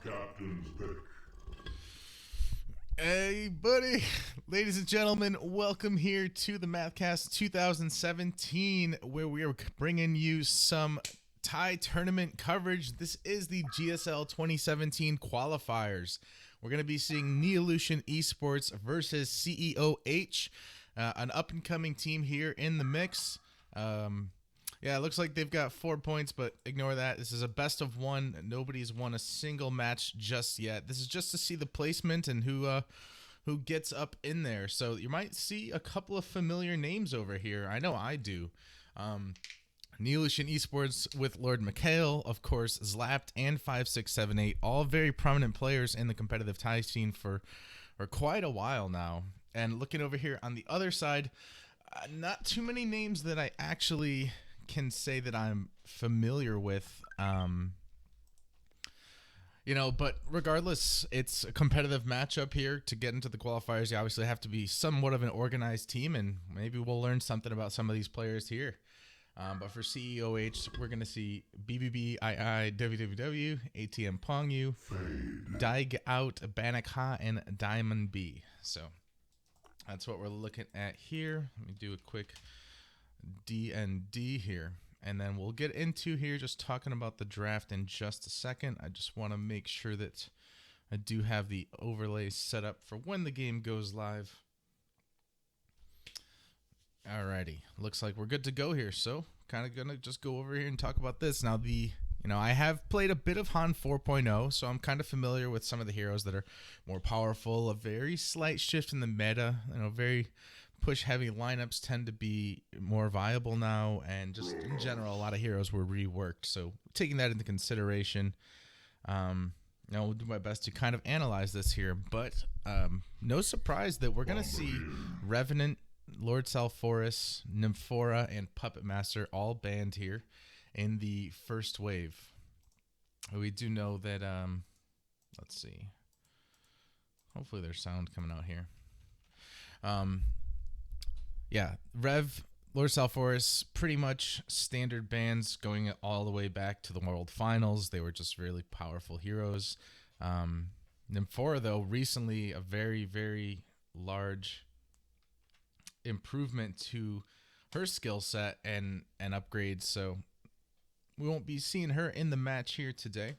Captain's pick. Hey, buddy. Ladies and gentlemen, welcome here to the Mathcast 2017, where we are bringing you some Thai tournament coverage. This is the GSL 2017 Qualifiers. We're going to be seeing Neolution Esports versus CEOH, an up-and-coming team here in the mix. Yeah, it looks like they've got 4 points, but ignore that. This is a best of one. Nobody's won a single match just yet. This is just to see the placement and who gets up in there. So you might see a couple of familiar names over here. I know I do. Neolution Esports with Lord Mikhail, of course, Zlapped, and 5678, all very prominent players in the competitive Thai scene for quite a while now. And looking over here on the other side, not too many names that I actually can say that I'm familiar with, but regardless, it's a competitive matchup here. To get into the qualifiers, you obviously have to be somewhat of an organized team, and maybe we'll learn something about some of these players here. But for CEOH, we're going to see BBB, II, WWW, ATM Pongyu, Daig Out, Banakha, and Diamond B. So that's what we're looking at here. Let me do a quick D&D here, and then we'll get into here just talking about the draft in just a second. I just want to make sure that I do have the overlay set up for when the game goes live. Alrighty, looks like we're good to go here, so kind of gonna just go over here and talk about this. Now, I have played a bit of Han 4.0, so I'm kind of familiar with some of the heroes that are more powerful. A very slight shift in the meta, very push-heavy lineups tend to be more viable now, and just in general, a lot of heroes were reworked. So taking that into consideration, we'll do my best to kind of analyze this here. But no surprise that we're going to see Revenant, Lord Salforus, Nymphora, and Puppet Master all banned here in the first wave. We do know that, let's see. Hopefully there's sound coming out here. Yeah, Rev, Lord Salforus, pretty much standard bans going all the way back to the World Finals. They were just really powerful heroes. Nymphora, though, recently a very, very large improvement to her skill set and upgrades, so we won't be seeing her in the match here today.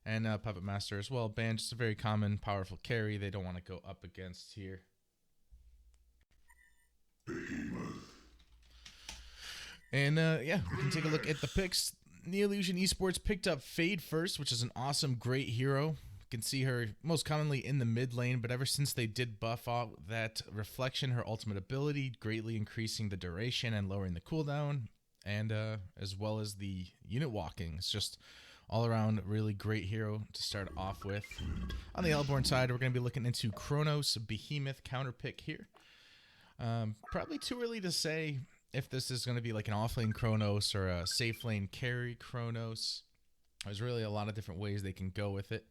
And Puppet Master as well, banned, just a very common, powerful carry they don't want to go up against here. And we can take a look at the picks. Neolution Esports picked up Fade first, which is an awesome, great hero. You can see her most commonly in the mid lane, but ever since they did buff out that Reflection, her ultimate ability, greatly increasing the duration and lowering the cooldown, and as well as the unit walking. It's just all around really great hero to start off with. On the Elborn side, we're going to be looking into Kronos Behemoth counter pick here. Probably too early to say if this is going to be like an off-lane Kronos or a safe lane carry Kronos. There's really a lot of different ways they can go with it.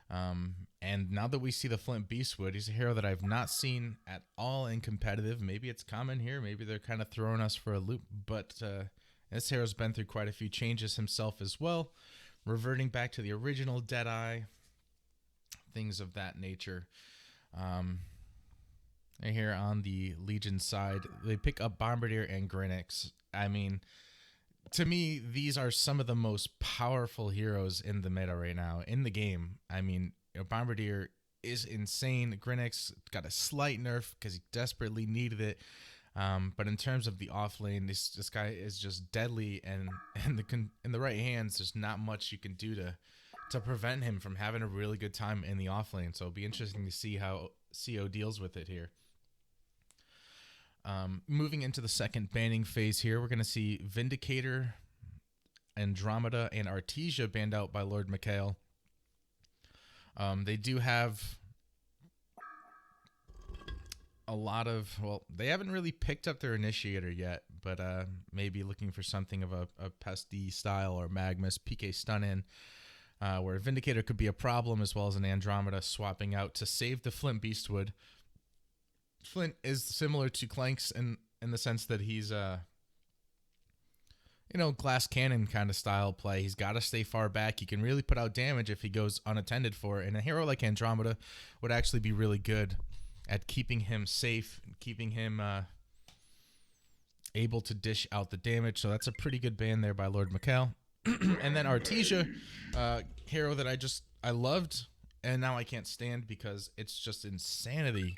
And now that we see the Flint Beastwood, he's a hero that I've not seen at all in competitive. Maybe it's common here. Maybe they're kind of throwing us for a loop. But this hero's been through quite a few changes himself as well. Reverting back to the original Deadeye. Things of that nature. And here on the Legion side, they pick up Bombardier and Grinix. I mean, to me, these are some of the most powerful heroes in the meta right now, in the game. I mean, Bombardier is insane. Grinix got a slight nerf because he desperately needed it. But in terms of the off lane, this guy is just deadly, and in the right hands, there's not much you can do to prevent him from having a really good time in the off lane. So it'll be interesting to see how CO deals with it here. Moving into the second banning phase here, we're going to see Vindicator, Andromeda, and Artesia banned out by Lord Mikhail. They do have a lot of, they haven't really picked up their Initiator yet, but maybe looking for something of a Pesty style or Magmus PK stun in, where Vindicator could be a problem, as well as an Andromeda swapping out to save the Flint Beastwood. Flint is similar to Clanks in the sense that he's glass cannon kind of style play. He's got to stay far back. He can really put out damage if he goes unattended for it. And a hero like Andromeda would actually be really good at keeping him safe, keeping him able to dish out the damage. So that's a pretty good ban there by Lord Mikhail. And then Artesia, hero that I loved, and now I can't stand because it's just insanity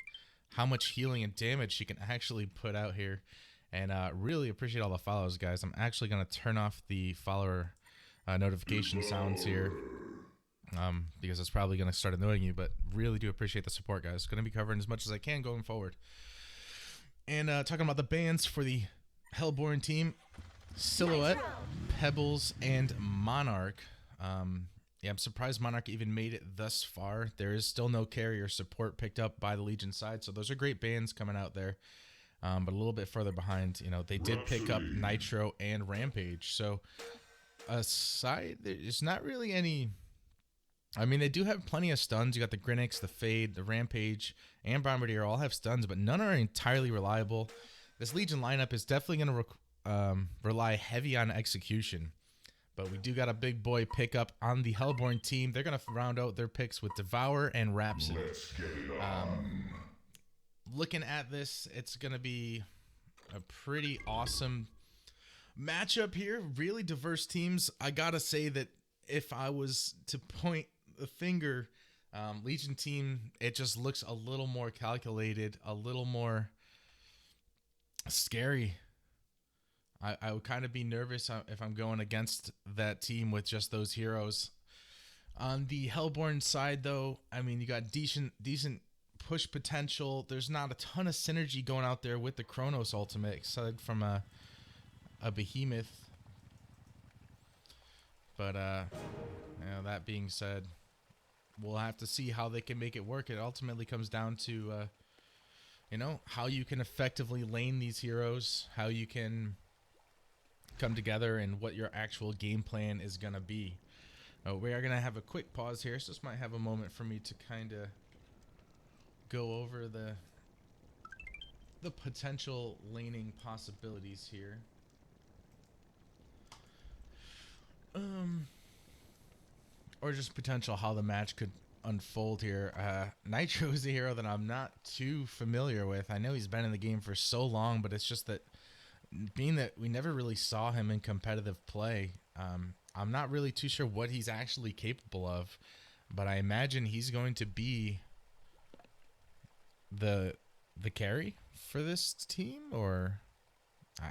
how much healing and damage she can actually put out here. And really appreciate all the follows, guys. I'm actually going to turn off the follower notification sounds here because it's probably going to start annoying you, but really do appreciate the support, guys. Going to be covering as much as I can going forward. And talking about the bans for the Hellborn team, Silhouette, Pebbles, and Monarch. Yeah, I'm surprised Monarch even made it thus far. There is still no carrier support picked up by the Legion side, so those are great bans coming out there. But a little bit further behind, they did pick up Nitro and Rampage. So aside, there's not really any. I mean, they do have plenty of stuns. You got the Grinix, the Fade, the Rampage, and Bombardier all have stuns, but none are entirely reliable. This Legion lineup is definitely going to rely heavy on execution. But we do got a big boy pickup on the Hellborn team. They're going to round out their picks with Devour and Rhapsody. Looking at this, it's going to be a pretty awesome matchup here. Really diverse teams. I got to say that if I was to point the finger, Legion team, it just looks a little more calculated, a little more scary. I would kind of be nervous if I'm going against that team with just those heroes. On the Hellborn side, though, I mean, you got decent push potential. There's not a ton of synergy going out there with the Chronos ultimate, aside from a Behemoth. But that being said, we'll have to see how they can make it work. It ultimately comes down to how you can effectively lane these heroes, how you can come together, and what your actual game plan is going to be. We are going to have a quick pause here, so this might have a moment for me to kind of go over the potential laning possibilities here. Or just potential how the match could unfold here. Nitro is a hero that I'm not too familiar with. I know he's been in the game for so long, but it's just that being that we never really saw him in competitive play, I'm not really too sure what he's actually capable of, but I imagine he's going to be the carry for this team, or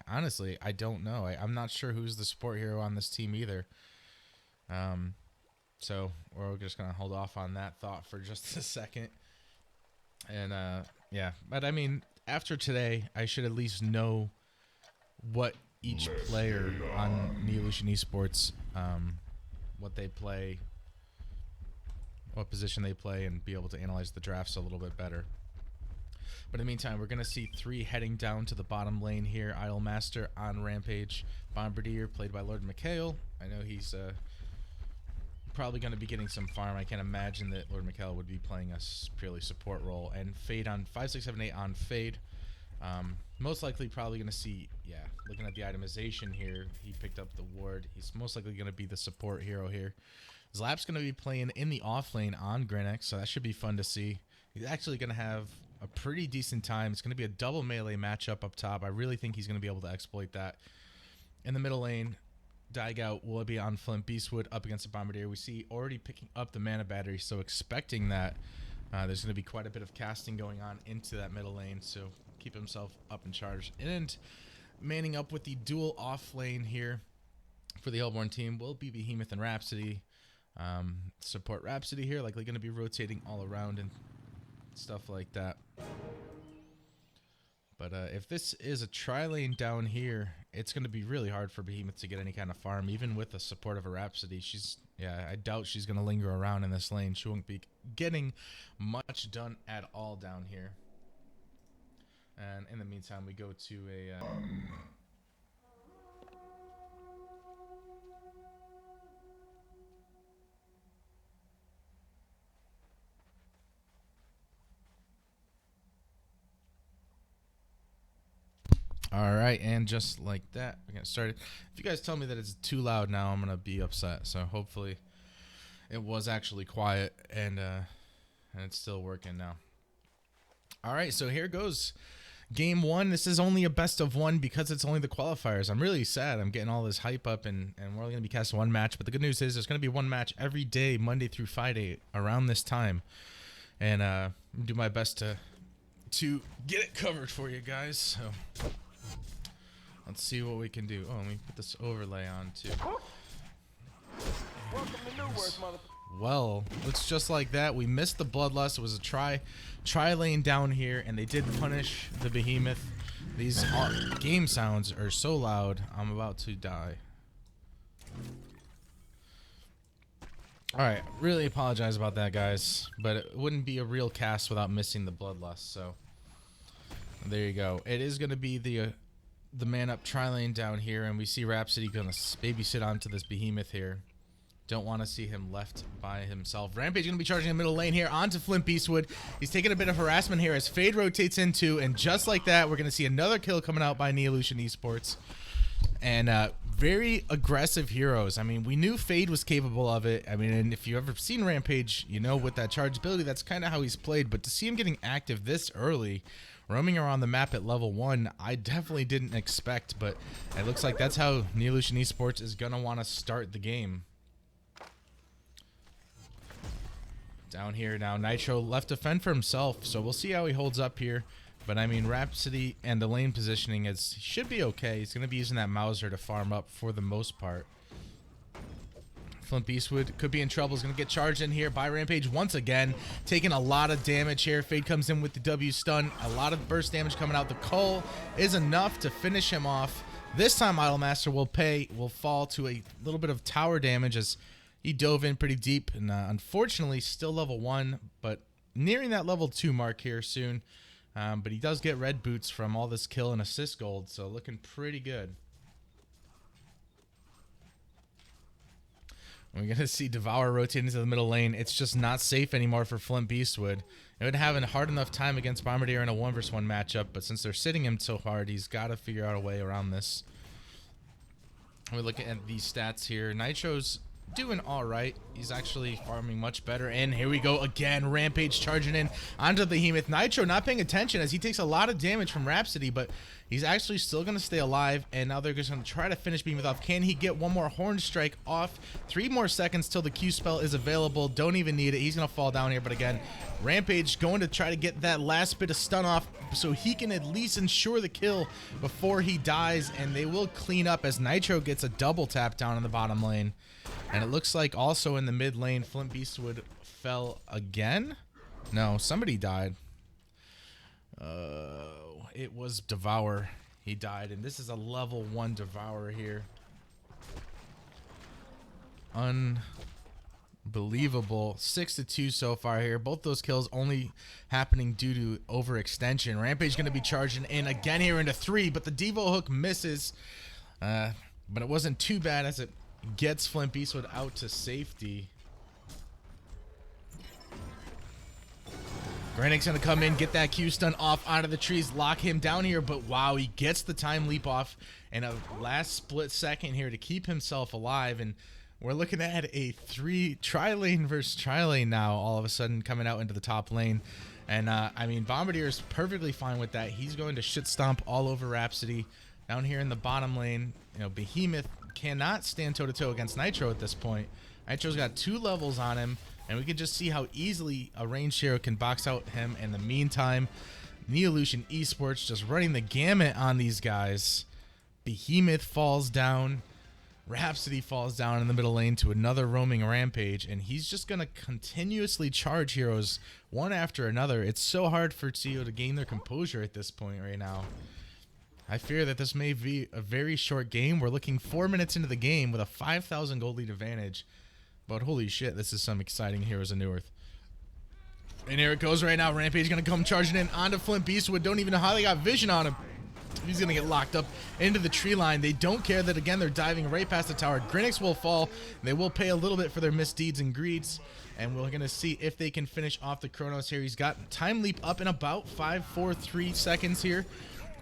honestly, I don't know. I'm not sure who's the support hero on this team either. So we're just going to hold off on that thought for just a second. And yeah, but I mean, after today, I should at least know what each player on Neolution Esports, what they play, what position they play, and be able to analyze the drafts a little bit better. But in the meantime, we're going to see 3 heading down to the bottom lane here. Idolmaster on Rampage. Bombardier, played by Lord Mikhail. I know he's probably going to be getting some farm. I can't imagine that Lord Mikhail would be playing a purely support role. And Fade on 5678 on Fade. Most likely probably going to see, looking at the itemization here, he picked up the ward. He's most likely going to be the support hero here. Zlapped's going to be playing in the off lane on Grinix, so that should be fun to see. He's actually going to have a pretty decent time. It's going to be a double melee matchup up top. I really think he's going to be able to exploit that. In the middle lane, Diegout will be on Flint Beastwood up against the Bombardier. We see already picking up the mana battery, so expecting that there's going to be quite a bit of casting going on into that middle lane, so keep himself up and charged. And manning up with the dual off lane here for the Hellborn team will be Behemoth and Rhapsody. Support Rhapsody here, likely going to be rotating all around and stuff like that. But if this is a tri-lane down here, it's going to be really hard for Behemoth to get any kind of farm, even with the support of a Rhapsody. I doubt she's going to linger around in this lane. She won't be getting much done at all down here. And in the meantime, we go to a... All right, and just like that, we're gonna start it. If you guys tell me that it's too loud now, I'm gonna be upset. So hopefully, it was actually quiet and it's still working now. All right, so here goes game one. This is only a best of one because it's only the qualifiers. I'm really sad. I'm getting all this hype up, and we're only gonna be casting one match. But the good news is there's gonna be one match every day, Monday through Friday, around this time, and do my best to get it covered for you guys. So. Let's see what we can do. Oh, let me put this overlay on too. Well, looks just like that. We missed the bloodlust. It was a tri lane down here, and they did punish the behemoth. These game sounds are so loud. I'm about to die. All right, really apologize about that, guys, but it wouldn't be a real cast without missing the bloodlust. So there you go. It is going to be the man up tri lane down here, and we see Rhapsody gonna babysit onto this behemoth here. Don't want to see him left by himself. Rampage gonna be charging the middle lane here onto Flint Beastwood. He's taking a bit of harassment here as Fade rotates into, and just like that, we're gonna see another kill coming out by Neolution Esports. And very aggressive heroes. I mean, we knew Fade was capable of it. I mean, and if you've ever seen Rampage, you know with that charge ability, that's kind of how he's played. But to see him getting active this early, roaming around the map at level 1, I definitely didn't expect, but it looks like that's how Neolution Esports is going to want to start the game. Down here now, Nitro left to fend for himself, so we'll see how he holds up here. But I mean, Rhapsody and the lane positioning should be okay. He's going to be using that Mauser to farm up for the most part. Flint Beastwood could be in trouble. He's going to get charged in here by Rampage once again, taking a lot of damage here. Fade comes in with the W stun. A lot of burst damage coming out. The Cull is enough to finish him off. This time Idolmaster will fall to a little bit of tower damage as he dove in pretty deep, and unfortunately still level 1, but nearing that level 2 mark here soon. But he does get red boots from all this kill and assist gold, so looking pretty good. We're going to see Devour rotate into the middle lane. It's just not safe anymore for Flint Beastwood. It would have a hard enough time against Bombardier in a 1v1 matchup, but since they're sitting him so hard, he's got to figure out a way around this. We're looking at these stats here. Nitro's doing all right. He's actually farming much better. And here we go again. Rampage charging in onto the behemoth. Nitro not paying attention as he takes a lot of damage from Rhapsody, but he's actually still going to stay alive. And now they're just going to try to finish behemoth off. Can he get one more horn strike off? 3 more seconds till the Q spell is available. Don't even need it. He's going to fall down here. But again, Rampage going to try to get that last bit of stun off so he can at least ensure the kill before he dies. And they will clean up as Nitro gets a double tap down in the bottom lane. And it looks like also in the mid lane, Flint Beastwood fell again. No, somebody died. It was Devour. He died, and this is a level 1 Devourer here. Unbelievable. 6-2 so far here. Both those kills only happening due to overextension. Rampage going to be charging in again here into 3, but the Devo hook misses. But it wasn't too bad as it gets Flint Beastwood out to safety. Granite's going to come in, get that Q stun off out of the trees, lock him down here, but wow, he gets the time leap off in a last split second here to keep himself alive. And we're looking at a tri-lane versus tri-lane now all of a sudden coming out into the top lane. And I mean, Bombardier is perfectly fine with that. He's going to shit stomp all over Rhapsody. Down here in the bottom lane, you know, Behemoth cannot stand toe-to-toe against Nitro at this point. Nitro's got 2 levels on him, and we can just see how easily a ranged hero can box out him. In the meantime, Neolution Esports just running the gamut on these guys. Behemoth falls down. Rhapsody falls down in the middle lane to another roaming Rampage, and he's just going to continuously charge heroes one after another. It's so hard for CEO to gain their composure at this point right now. I fear that this may be a very short game. We're looking 4 minutes into the game with a 5,000 gold lead advantage. But holy shit, this is some exciting Heroes of Newerth. And here it goes right now. Rampage going to come charging in onto Flint Beastwood. Don't even know how they got vision on him. He's going to get locked up into the tree line. They don't care that, again, they're diving right past the tower. Grinix will fall. They will pay a little bit for their misdeeds and greeds. And we're going to see if they can finish off the Chronos here. He's got time leap up in about 5, 4, 3 seconds here.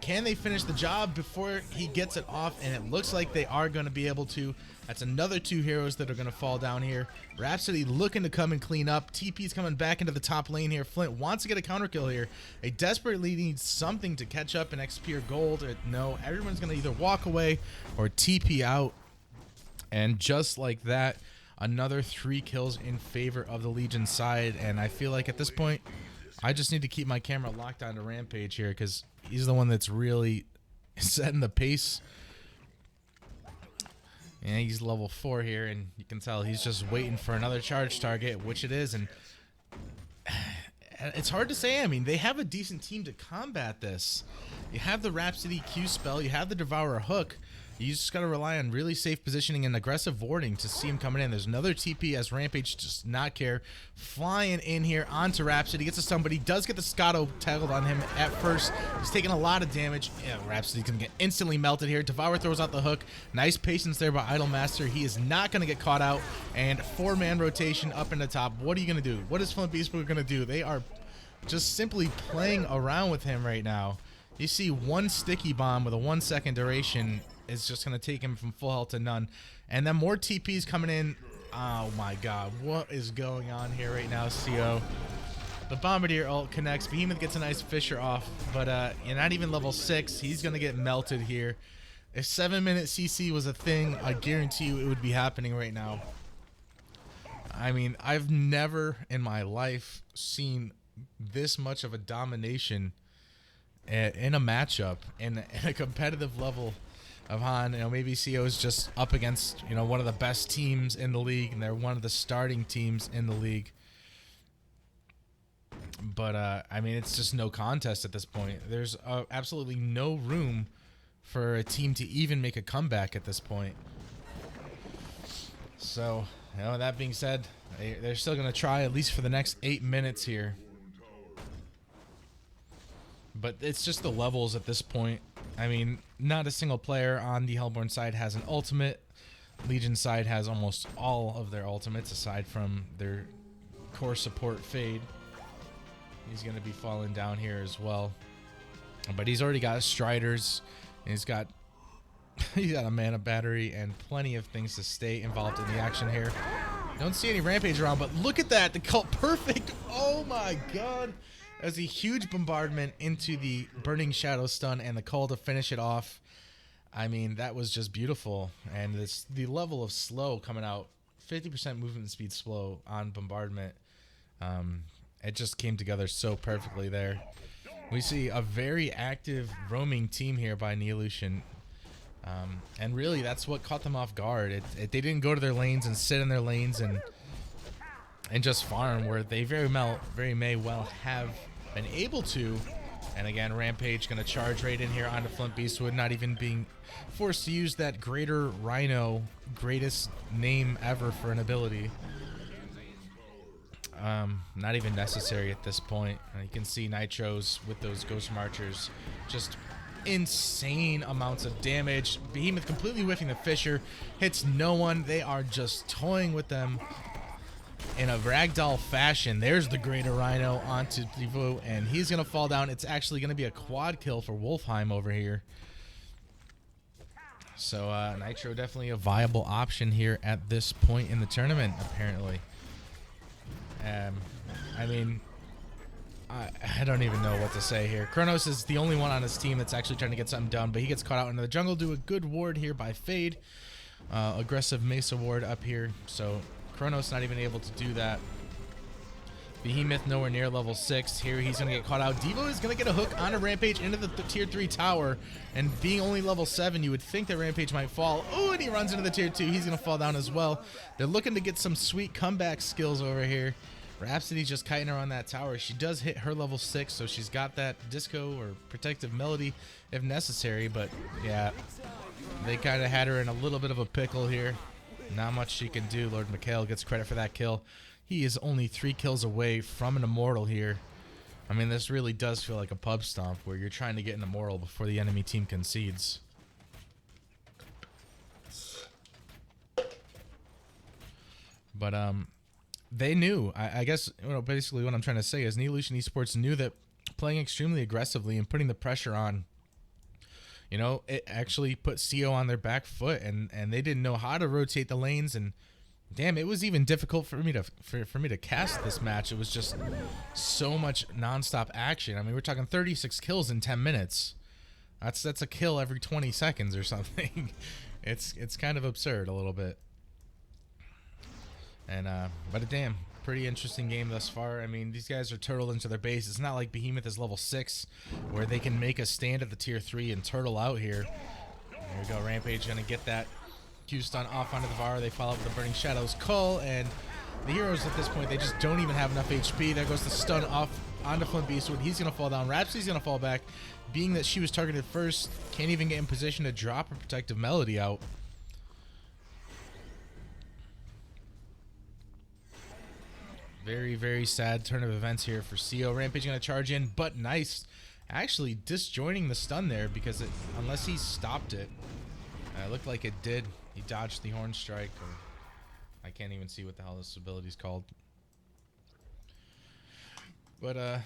Can they finish the job before he gets it off? And it looks like they are going to be able to. That's another 2 heroes that are going to fall down here. Rhapsody looking to come and clean up. TP's coming back into the top lane here. Flint wants to get a counter kill here. They desperately need something to catch up in XP or gold. No, everyone's going to either walk away or TP out. And just like that, another 3 kills in favor of the Legion side. And I feel like at this point, I just need to keep my camera locked onto Rampage here because he's the one that's really setting the pace. And he's level 4 here, and you can tell he's just waiting for another charge target, which it is. And it's hard to say. I mean, they have a decent team to combat this. You have the Rhapsody Q spell. You have the Devourer hook. You just got to rely on really safe positioning and aggressive warding to see him coming in. There's another TP as Rampage does not care. Flying in here onto Rhapsody. Gets to somebody. Does get the Scotto tackled on him at first. He's taking a lot of damage. Yeah, Rhapsody's going to get instantly melted here. Devourer throws out the hook. Nice patience there by Idolmaster. He is not going to get caught out. And 4-man rotation up in the top. What are you going to do? What is Flint Beastbook going to do? They are just simply playing around with him right now. You see one sticky bomb with a 1-second duration is just going to take him from full health to none. And then more TPs coming in. Oh my god. What is going on here right now, CO? The Bombardier ult connects. Behemoth gets a nice Fisher off. But you're not even level 6. He's going to get melted here. If 7-minute CC was a thing, I guarantee you it would be happening right now. I mean, I've never in my life seen this much of a domination in a matchup, in a competitive level of Han. You know, maybe CO is just up against, you know, one of the best teams in the league, and they're one of the starting teams in the league. But I mean, it's just no contest at this point. There's absolutely no room for a team to even make a comeback at this point. So, you know, that being said, they're still going to try at least for the next 8 minutes here. But it's just the levels at this point. I mean, not a single player on the Hellborn side has an ultimate. Legion side has almost all of their ultimates aside from their core support Fade. He's going to be falling down here as well. But he's already got Striders. And he's got a mana battery and plenty of things to stay involved in the action here. Don't see any Rampage around, but look at that. The cult perfect. Oh my god. That was a huge bombardment into the Burning Shadow stun and the call to finish it off. I mean, that was just beautiful. And the level of slow coming out, 50% movement speed slow on bombardment. It just came together so perfectly there. We see a very active roaming team here by Neolution. And really, that's what caught them off guard. They didn't go to their lanes and sit in their lanes and just farm, where they very may well have been able to. And again, Rampage going to charge right in here onto Flint Beastwood, not even being forced to use that Greater Rhino, greatest name ever for an ability. Not even necessary at this point. You can see Nitros with those Ghost Marchers, just insane amounts of damage. Behemoth completely whiffing the Fisher, hits no one. They are just toying with them in a ragdoll fashion. There's the Greater Rhino onto Devo, and he's going to fall down. It's actually going to be a quad kill for Wolfheim over here. So Nitro definitely a viable option here at this point in the tournament, apparently. I mean, I don't even know what to say here. Kronos is the only one on his team that's actually trying to get something done, but he gets caught out into the jungle. Do a good ward here by Fade. Aggressive Mesa ward up here, so Kronos not even able to do that. Behemoth nowhere near level 6. Here he's going to get caught out. Devo is going to get a hook on a Rampage into the tier 3 tower, and being only level 7, you would think that Rampage might fall. Oh, and he runs into the tier 2. He's going to fall down as well. They're looking to get some sweet comeback skills over here. Rhapsody's just kiting her on that tower. She does hit her level 6, so she's got that disco or protective melody if necessary, but yeah, they kind of had her in a little bit of a pickle here. Not much she can do. Lord Mikhail gets credit for that kill. He is only 3 kills away from an immortal here. I mean, this really does feel like a pub stomp where you're trying to get an immortal before the enemy team concedes. But they knew. I guess, you know, basically what I'm trying to say is Neolution Esports knew that playing extremely aggressively and putting the pressure on you know, it actually put CO on their back foot, and they didn't know how to rotate the lanes. And damn, it was even difficult for me to for me to cast this match. It was just so much nonstop action. I mean, we're talking 36 kills in 10 minutes. That's a kill every 20 seconds or something. It's kind of absurd a little bit. And but damn, pretty interesting game thus far. I mean, these guys are turtled into their base. It's not like Behemoth is level 6 where they can make a stand at the tier 3 and turtle out here. There we go. Rampage gonna get that Q stun off onto the VAR. They follow up with the Burning Shadows Cull, and the heroes at this point, they just don't even have enough HP. There goes the stun off onto Flint Beastwood. He's gonna fall down. Rhapsody's gonna fall back. Being that she was targeted first, can't even get in position to drop a protective melody out. Very, very sad turn of events here for CO. Rampage gonna charge in, but nice. Actually disjoining the stun there, because unless he stopped it, it looked like it did. He dodged the Horn Strike, or I can't even see what the hell this ability's called. But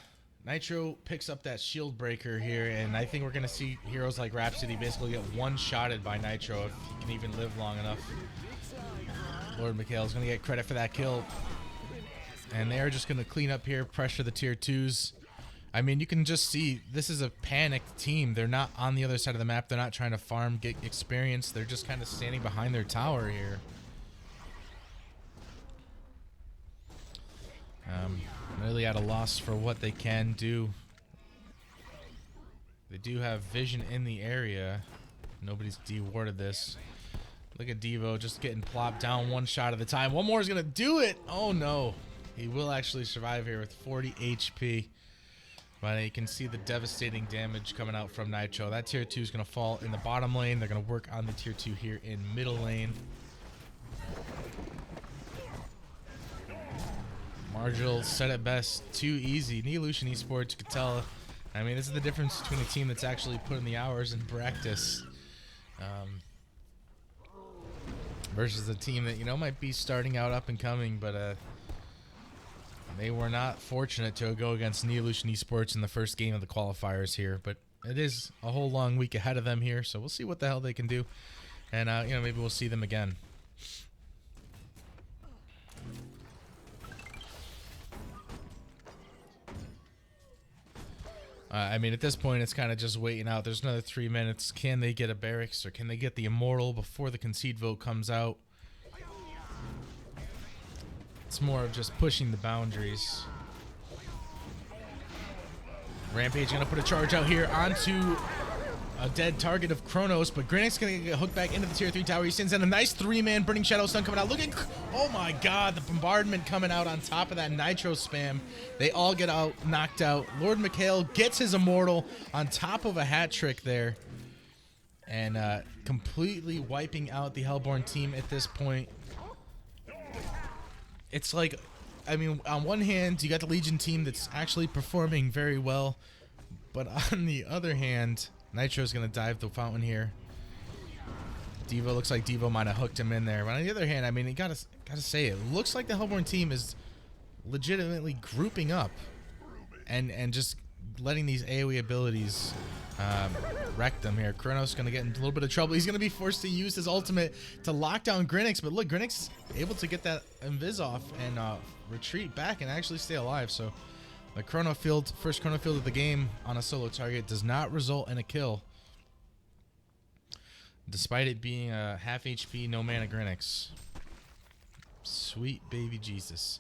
Nitro picks up that shield breaker here, and I think we're gonna see heroes like Rhapsody basically get one-shotted by Nitro if he can even live long enough. Lord Mikhail's gonna get credit for that kill. And they are just going to clean up here, pressure the tier 2s. I mean, you can just see this is a panicked team. They're not on the other side of the map. They're not trying to farm, get experience. They're just kind of standing behind their tower here. Really at a loss for what they can do. They do have vision in the area. Nobody's de-warded this. Look at Devo just getting plopped down one shot at a time. One more is going to do it. Oh, no. He will actually survive here with 40 HP. But you can see the devastating damage coming out from Nitro. That tier 2 is going to fall in the bottom lane. They're going to work on the tier 2 here in middle lane. Marginal said it best. Too easy. Neolution Esports, you could tell. I mean, this is the difference between a team that's actually putting the hours in practice versus a team that, you know, might be starting out up and coming, but they were not fortunate to go against Neolution Esports in the first game of the qualifiers here, but it is a whole long week ahead of them here, so we'll see what the hell they can do, and you know, maybe we'll see them again. I mean, at this point, it's kind of just waiting out. There's another 3 minutes. Can they get a barracks, or can they get the Immortal before the concede vote comes out? It's more of just pushing the boundaries. Rampage gonna put a charge out here onto a dead target of Kronos, but Grinnick's gonna get hooked back into the tier 3 tower. He sends in a nice 3-man Burning Shadow Stun coming out. Look at, oh my god, the bombardment coming out on top of that Nitro spam. They all get out, knocked out. Lord Mikhail gets his Immortal on top of a hat trick there, and completely wiping out the Hellborn team at this point. It's like, I mean, on one hand, you got the Legion team that's actually performing very well, but on the other hand, Nitro's gonna dive the fountain here. Devo looks like Devo might have hooked him in there, but on the other hand, I mean, you gotta say it looks like the Hellborn team is legitimately grouping up and just letting these AoE abilities wreck them here. Kronos gonna get in a little bit of trouble. He's gonna be forced to use his ultimate to lock down Grinnick, but look, Grinnick's able to get that invis off and retreat back and actually stay alive. So the first chrono field of the game on a solo target does not result in a kill, despite it being a half HP, no mana Grinnick. Sweet baby Jesus.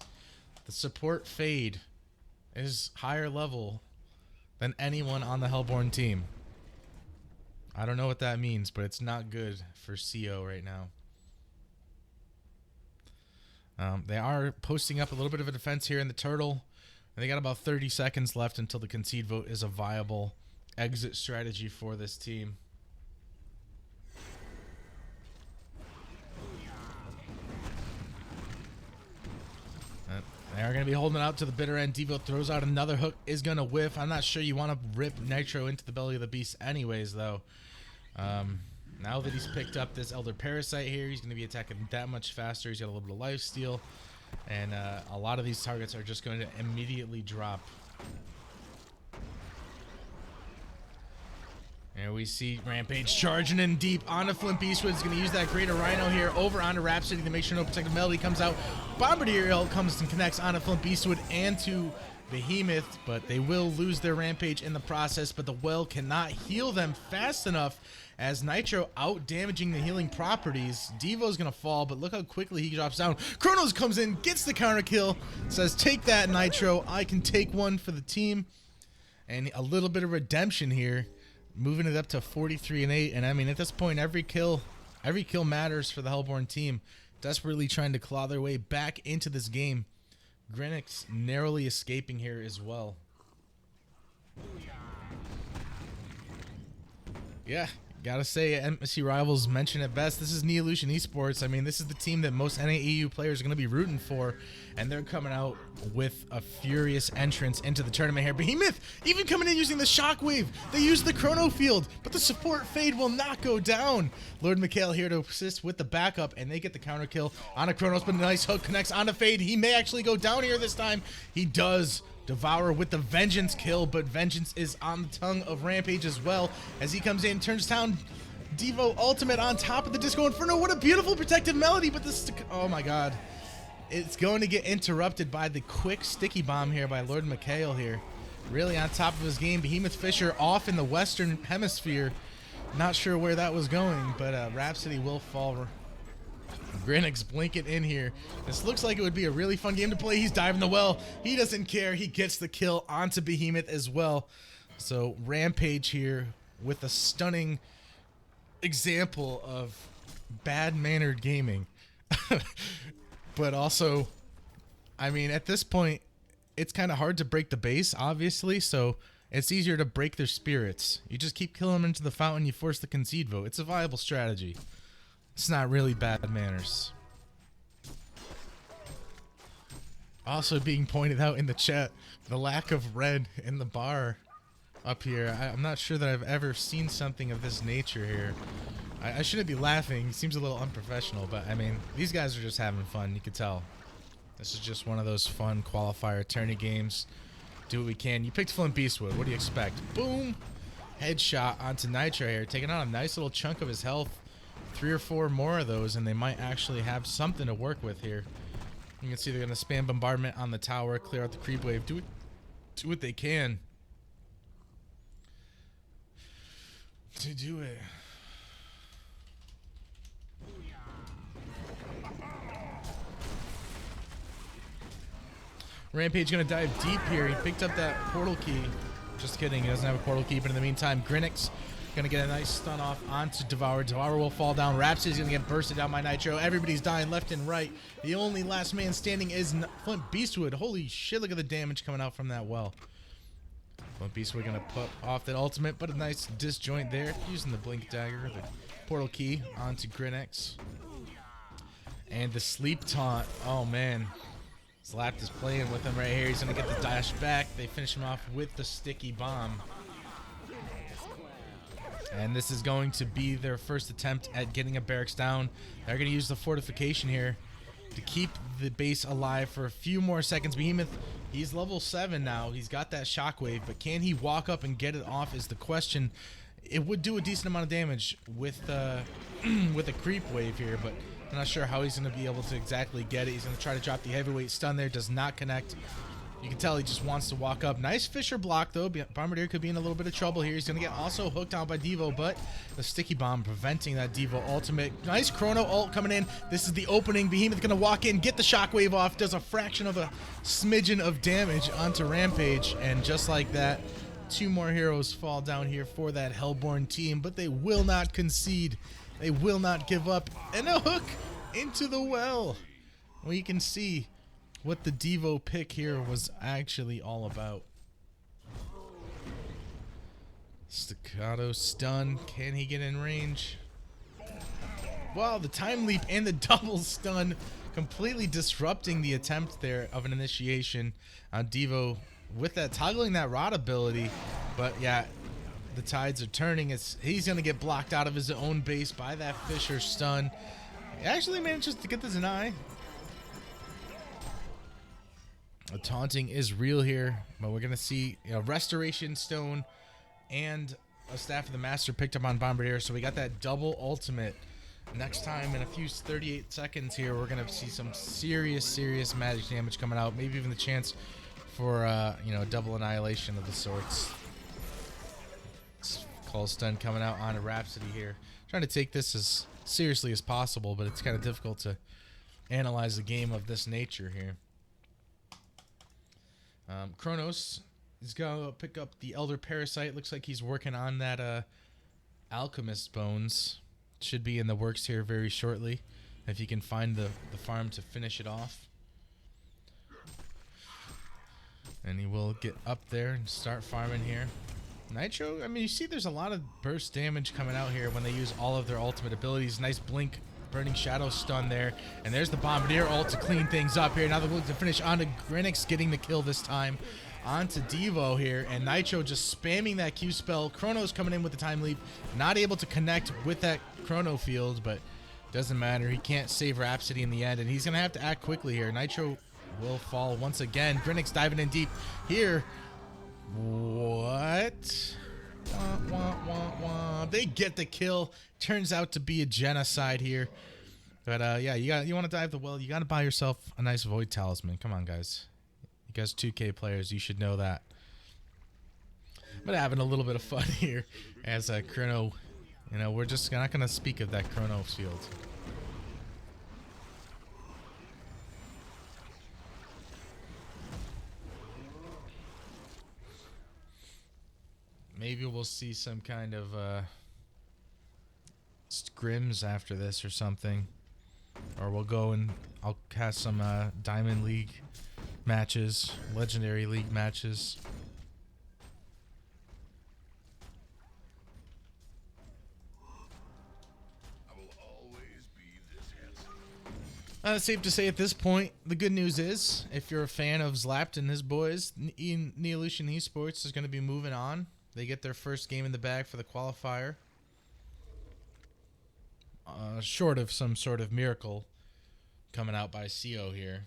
The support Fade is higher level than anyone on the Hellborn team. I don't know what that means, but it's not good for CO right now. They are posting up a little bit of a defense here in the turtle. And they got about 30 seconds left until the concede vote is a viable exit strategy for this team. They are going to be holding out to the bitter end. Devo throws out another hook, is going to whiff. I'm not sure you want to rip Nitro into the belly of the beast anyways, though. Now that he's picked up this Elder Parasite here, he's going to be attacking that much faster. He's got a little bit of lifesteal. And a lot of these targets are just going to immediately drop. And we see Rampage charging in deep onto Flint Beastwood. Is going to use that Greater Rhino here over onto Rhapsody to make sure no protected melody comes out. Bombardier comes and connects onto Flint Beastwood and to Behemoth, but they will lose their Rampage in the process, but the well cannot heal them fast enough as Nitro out damaging the healing properties. Devo's going to fall, but look how quickly he drops down. Kronos comes in, gets the counter kill, says, take that, Nitro. I can take one for the team. And a little bit of redemption here, moving it up to 43-8. And I mean, at this point, every kill matters for the Hellborn team. Desperately trying to claw their way back into this game. Grenix narrowly escaping here as well. Yeah, gotta say, MSC Rivals mentioned it best. This is Neolution Esports. I mean, this is the team that most NAEU players are going to be rooting for, and they're coming out with a furious entrance into the tournament here. Behemoth even coming in using the Shockwave. They use the Chrono Field, but the support fade will not go down. Lord Mikhail here to assist with the backup, and they get the counter kill on a Chronos, but a nice hook connects on a fade. He may actually go down here this time. He does. Devour with the Vengeance kill, but Vengeance is on the tongue of Rampage as well as he comes in, turns down Devo ultimate on top of the Disco Inferno. What a beautiful protective melody, but this, oh my god. It's going to get interrupted by the quick sticky bomb here by Lord Mikhail here. Really on top of his game. Behemoth Fisher off in the Western Hemisphere. Not sure where that was going, but Rhapsody will fall. Grenix blinking in here. This looks like it would be a really fun game to play. He's diving the well. He doesn't care. He gets the kill onto Behemoth as well. So Rampage here with a stunning example of bad-mannered gaming. But also, I mean, at this point, it's kind of hard to break the base, obviously, so it's easier to break their spirits. You just keep killing them into the fountain, you force the concede vote. It's a viable strategy. It's not really bad manners. Also being pointed out in the chat, the lack of red in the bar up here. I'm not sure that I've ever seen something of this nature here. I shouldn't be laughing. It seems a little unprofessional, but I mean, these guys are just having fun. You can tell. This is just one of those fun qualifier tourney games. Do what we can. You picked Flint Beastwood. What do you expect? Boom! Headshot onto Nitro here, taking out a nice little chunk of his health. 3 or 4 more of those, and they might actually have something to work with here. You can see they're going to spam bombardment on the tower, clear out the creep wave, do what they can to do it. Rampage going to dive deep here. He picked up that portal key. Just kidding, he doesn't have a portal key, but in the meantime, Grenix going to get a nice stun off onto Devour. Devour will fall down. Rhapsody's going to get bursted down by Nitro. Everybody's dying left and right. The only last man standing is Flint Beastwood. Holy shit, look at the damage coming out from that well. Flint Beastwood going to put off that ultimate, but a nice disjoint there. Using the Blink Dagger, the portal key onto Grenix. And the sleep taunt. Oh, man. Zlapped is playing with him right here. He's going to get the dash back. They finish him off with the sticky bomb. And this is going to be their first attempt at getting a barracks down. They're going to use the fortification here to keep the base alive for a few more seconds. Behemoth, he's level 7 now. He's got that shockwave, but can he walk up and get it off is the question. It would do a decent amount of damage with with a creep wave here, but I'm not sure how he's going to be able to exactly get it. He's going to try to drop the heavyweight stun there. Does not connect. You can tell he just wants to walk up. Nice Fisher block, though. Bombardier could be in a little bit of trouble here. He's going to get also hooked out by Devo, but the sticky bomb preventing that Devo ultimate. Nice Chrono ult coming in. This is the opening. Behemoth going to walk in, get the shockwave off, does a fraction of a smidgen of damage onto Rampage, and just like that, 2 more heroes fall down here for that Hellborn team, but they will not concede. They will not give up. And a hook into the well. We can see what the Devo pick here was actually all about. Staccato stun. Can he get in range? Wow, the time leap and the double stun completely disrupting the attempt there of an initiation on Devo with that toggling that rod ability. But yeah, the tides are turning. He's going to get blocked out of his own base by that Fisher stun. He actually manages to get the deny. The taunting is real here, but we're going to see Restoration Stone and a Staff of the Master picked up on Bombardier, so we got that double ultimate. Next time, in a few 38 seconds here, we're going to see some serious magic damage coming out. Maybe even the chance for, you know, double annihilation of the sorts. Call stun coming out on a Rhapsody here. Trying to take this as seriously as possible, but it's kind of difficult to analyze a game of this nature here. Kronos is going to pick up the Elder Parasite. Looks like he's working on that Alchemist Bones. Should be in the works here very shortly, if you can find the farm to finish it off. And he will get up there and start farming here. Nitro, I mean, you see there's a lot of burst damage coming out here when they use all of their ultimate abilities. Nice blink, burning shadow stun there. And there's the Bombardier ult to clean things up here. Now they're going to finish onto Grinix, getting the kill this time. Onto Devo here, and Nitro just spamming that Q spell. Chrono's coming in with the time leap, not able to connect with that Chrono field, but doesn't matter. He can't save Rhapsody in the end, and he's going to have to act quickly here. Nitro will fall once again. Grinix diving in deep here. What? They get the kill. Turns out to be a genocide here. But yeah, you want to dive the well, you got to buy yourself a nice Void Talisman. Come on, guys. You guys 2K players, you should know that. But having a little bit of fun here as a Chrono, you know, we're just not going to speak of that Chrono field. Maybe we'll see some kind of scrims after this or something. Or we'll go and I'll cast some Diamond League matches, Legendary League matches. Safe to say at this point, the good news is, if you're a fan of Zlapped and his boys, eNeo Esports is going to be moving on. They get their first game in the bag for the qualifier. Short of some sort of miracle coming out by CO here.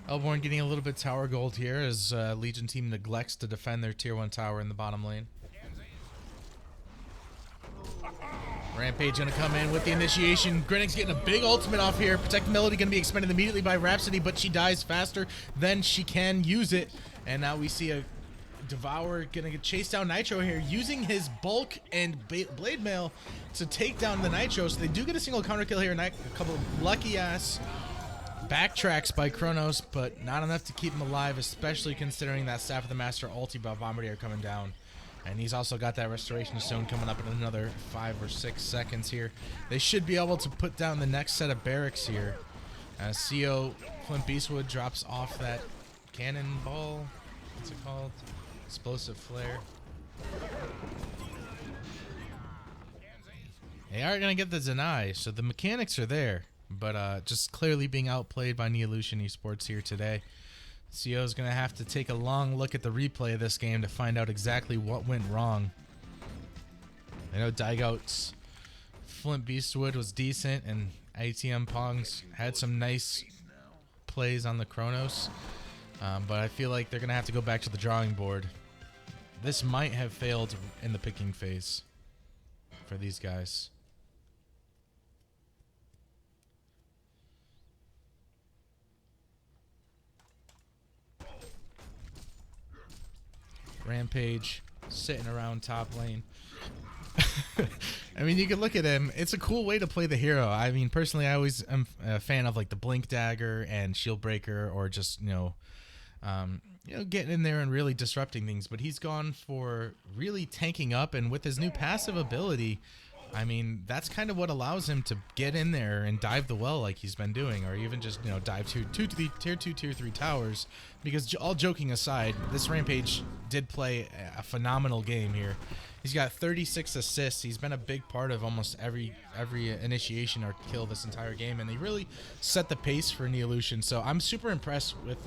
Elborn getting a little bit tower gold here as Legion team neglects to defend their tier 1 tower in the bottom lane. Rampage gonna come in with the initiation. Grinix getting a big ultimate off here. Protect Melody gonna be expended immediately by Rhapsody, but she dies faster than she can use it. And now we see a Devour gonna get chased down Nitro here, using his bulk and blade mail to take down the Nitro. So they do get a single counter kill here, and a couple of lucky ass backtracks by Kronos, but not enough to keep him alive, especially considering that Staff of the Master ulti by Bombardier coming down. And he's also got that Restoration Stone coming up in another 5 or 6 seconds here. They should be able to put down the next set of barracks here. As CO Flint Beastwood drops off that cannonball. What's it called? Explosive flare. They are going to get the deny, so the mechanics are there. But just clearly being outplayed by Neolution Esports here today. CO is going to have to take a long look at the replay of this game to find out exactly what went wrong. I know Daigout's Flint Beastwood was decent, and ATM Pongs had some nice plays on the Kronos. But I feel like they're going to have to go back to the drawing board. This might have failed in the picking phase for these guys. Rampage sitting around top lane. I mean, you can look at him. It's a cool way to play the hero. I mean, personally, I always am a fan of like the Blink Dagger and Shield Breaker, or just you know, getting in there and really disrupting things. But he's gone for really tanking up, and with his new passive ability, I mean, that's kind of what allows him to get in there and dive the well like he's been doing, or even just, you know, dive tier 2, tier 3 towers. Because all joking aside, this Rampage did play a phenomenal game here. He's got 36 assists. He's been a big part of almost every initiation or kill this entire game, and he really set the pace for Neolution. So I'm super impressed with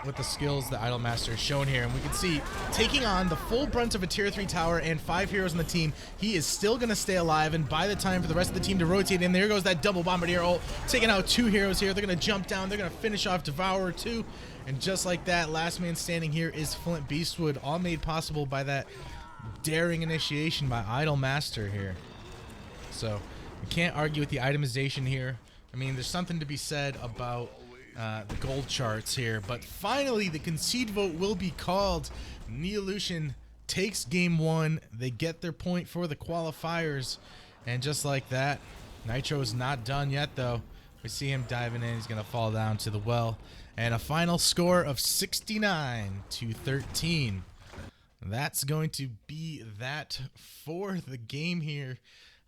with the skills that Idolmaster has shown here. And we can see, taking on the full brunt of a tier 3 tower and 5 heroes on the team, he is still going to stay alive and buy the time for the rest of the team to rotate in. There goes that double Bombardier ult, taking out 2 heroes here. They're going to jump down. They're going to finish off Devourer too. And just like that, last man standing here is Flint Beastwood, all made possible by that daring initiation by Idolmaster here. So we can't argue with the itemization here. I mean, there's something to be said about the gold charts here, but finally the concede vote will be called. Neolution takes game 1. They get their point for the qualifiers, and just like that, Nitro is not done yet though. We see him diving in. He's gonna fall down to the well, and a final score of 69-13. That's going to be that for the game here.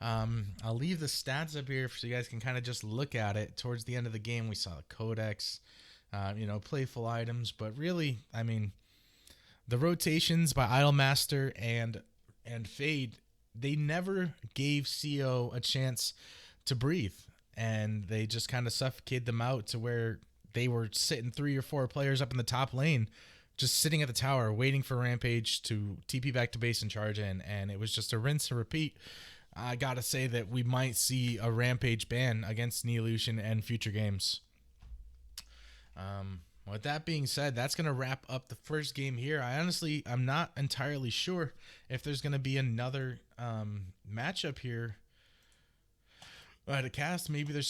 I'll leave the stats up here so you guys can kind of just look at it. Towards the end of the game, we saw the codex, you know, playful items, but really, I mean, the rotations by Idolmaster and Fade, they never gave CO a chance to breathe, and they just kind of suffocated them out to where they were sitting 3 or 4 players up in the top lane, just sitting at the tower waiting for Rampage to TP back to base and charge in, and it was just a rinse and repeat. I gotta say that we might see a Rampage ban against Neolution and future games. With that being said, that's gonna wrap up the first game here. I'm not entirely sure if there's gonna be another matchup here to cast. Maybe there's